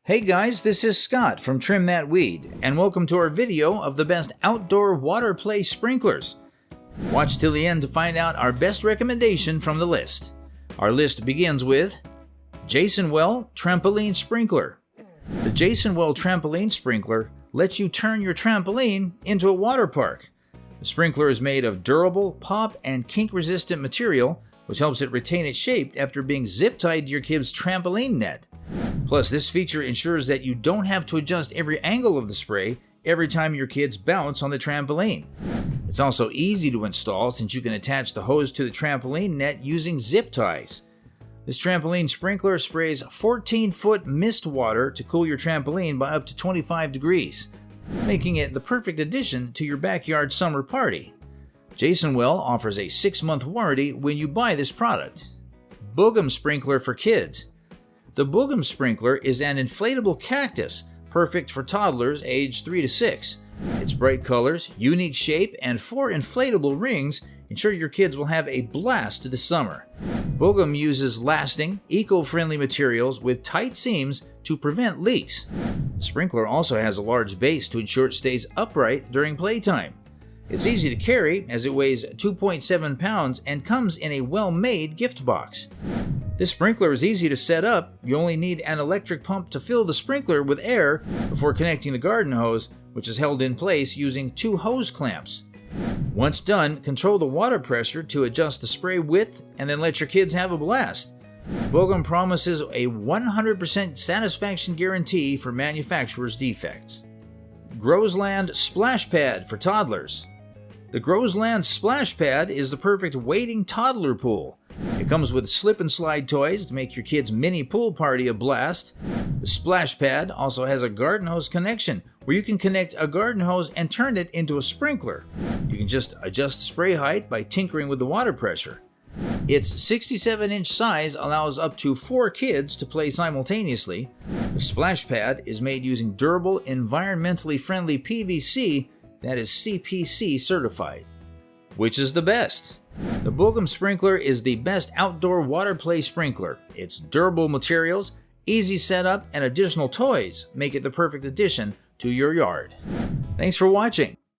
Hey guys, this is Scott from Trim That Weed, and welcome to our video of the best outdoor water play sprinklers. Watch till the end to find out our best recommendation from the list. Our list begins with Jasonwell Trampoline Sprinkler. The Jasonwell Trampoline Sprinkler lets you turn your trampoline into a water park. The sprinkler is made of durable, pop, and kink-resistant material, which helps it retain its shape after being zip-tied to your kid's trampoline net. Plus, this feature ensures that you don't have to adjust every angle of the spray every time your kids bounce on the trampoline. It's also easy to install since you can attach the hose to the trampoline net using zip ties. This trampoline sprinkler sprays 14-foot mist water to cool your trampoline by up to 25 degrees, making it the perfect addition to your backyard summer party. Jasonwell offers a 6-month warranty when you buy this product. Boogum Sprinkler for Kids. The Boogum Sprinkler is an inflatable cactus, perfect for toddlers aged 3 to 6. Its bright colors, unique shape, and 4 inflatable rings ensure your kids will have a blast this summer. Boogum uses lasting, eco-friendly materials with tight seams to prevent leaks. The sprinkler also has a large base to ensure it stays upright during playtime. It's easy to carry as it weighs 2.7 pounds and comes in a well-made gift box. This sprinkler is easy to set up. You only need an electric pump to fill the sprinkler with air before connecting the garden hose, which is held in place using 2 hose clamps. Once done, control the water pressure to adjust the spray width and then let your kids have a blast. Boogum promises a 100% satisfaction guarantee for manufacturer's defects. Growsland Splash Pad for Toddlers. The Growsland Splash Pad is the perfect wading toddler pool. It comes with slip and slide toys to make your kids' mini pool party a blast. The Splash Pad also has a garden hose connection where you can connect a garden hose and turn it into a sprinkler. You can just adjust the spray height by tinkering with the water pressure. Its 67-inch size allows up to 4 kids to play simultaneously. The Splash Pad is made using durable, environmentally friendly PVC that is CPC certified. Which is the best? The Boogum Sprinkler is the best outdoor water play sprinkler. Its durable materials, easy setup, and additional toys make it the perfect addition to your yard. Thanks for watching.